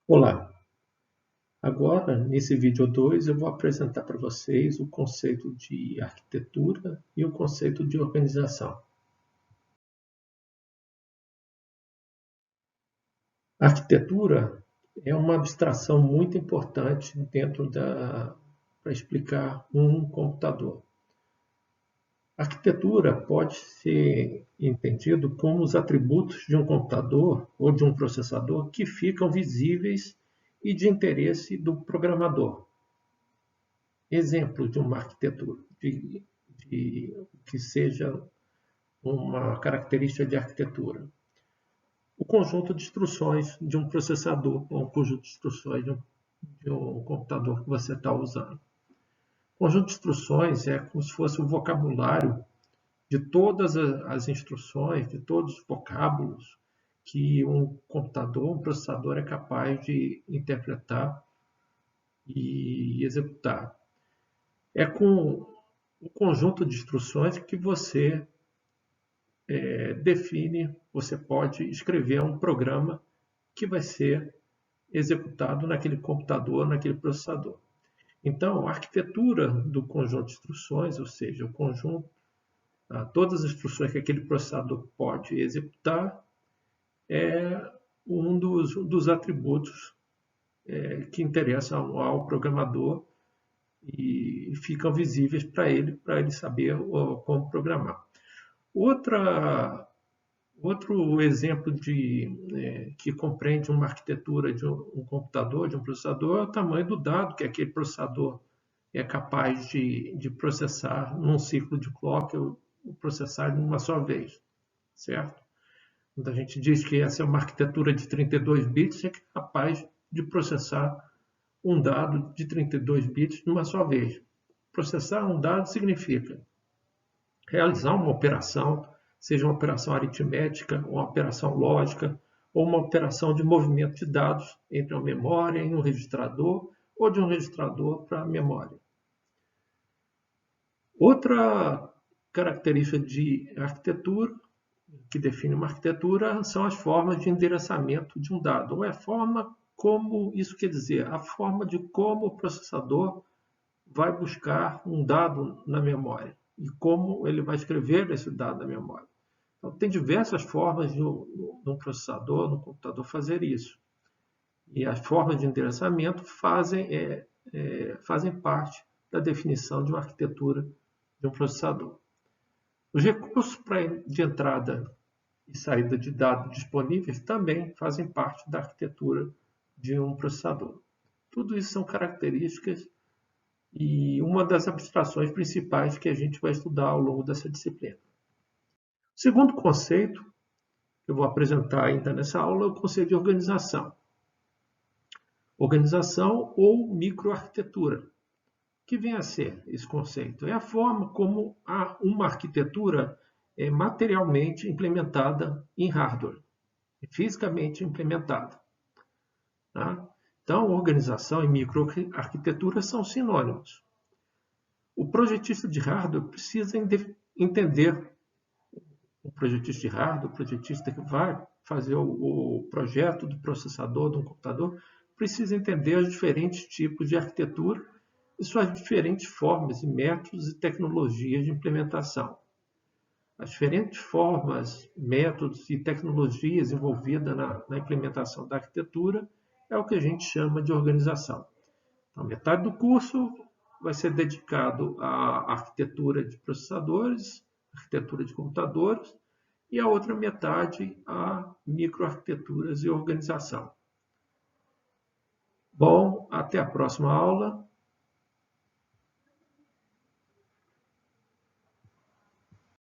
Olá, agora nesse vídeo 2 eu vou apresentar para vocês o conceito de arquitetura e o conceito de organização. A arquitetura é uma abstração muito importante para explicar um computador. A arquitetura pode ser entendido como os atributos de um computador ou de um processador que ficam visíveis e de interesse do programador. Exemplo de uma arquitetura, que seja uma característica de arquitetura. O conjunto de instruções de um processador, ou um conjunto de instruções de um computador que você está usando. O conjunto de instruções é como se fosse o vocabulário de todas as instruções, de todos os vocábulos que um computador, um processador é capaz de interpretar e executar. É com o conjunto de instruções que você define, você pode escrever um programa que vai ser executado naquele computador, naquele processador. Então, a arquitetura do conjunto de instruções, ou seja, o conjunto, todas as instruções que aquele processador pode executar, é um dos atributos que interessam ao programador e ficam visíveis para ele saber como programar. Outro exemplo que compreende uma arquitetura de um computador, de um processador, é o tamanho do dado que aquele processador é capaz de processar num ciclo de clock, ou processar de uma só vez, certo? Quando a gente diz que essa é uma arquitetura de 32 bits, é capaz de processar um dado de 32 bits de uma só vez. Processar um dado significa realizar uma operação, seja uma operação aritmética, uma operação lógica, ou uma operação de movimento de dados entre uma memória e um registrador, ou de um registrador para a memória. Outra característica de arquitetura, que define uma arquitetura, são as formas de endereçamento de um dado, ou é a forma como, isso quer dizer, a forma de como o processador vai buscar um dado na memória e como ele vai escrever esse dado na memória. Então, tem diversas formas de um processador, no computador, fazer isso. E as formas de endereçamento fazem parte da definição de uma arquitetura de um processador. Os recursos de entrada e saída de dados disponíveis também fazem parte da arquitetura de um processador. Tudo isso são características e uma das abstrações principais que a gente vai estudar ao longo dessa disciplina. O segundo conceito que eu vou apresentar ainda nessa aula é o conceito de organização. Organização ou microarquitetura. O que vem a ser esse conceito? É a forma como uma arquitetura é materialmente implementada em hardware, fisicamente implementada. Tá? Então, organização e microarquitetura são sinônimos. O projetista de hardware precisa entender o projetista de hardware, o projetista que vai fazer o projeto do processador, de um computador, precisa entender os diferentes tipos de arquitetura e suas diferentes formas e métodos e tecnologias de implementação. As diferentes formas, métodos e tecnologias envolvidas na implementação da arquitetura é o que a gente chama de organização. Então, metade do curso vai ser dedicado à arquitetura de processadores, arquitetura de computadores, e a outra metade a microarquiteturas e organização. Bom, até a próxima aula.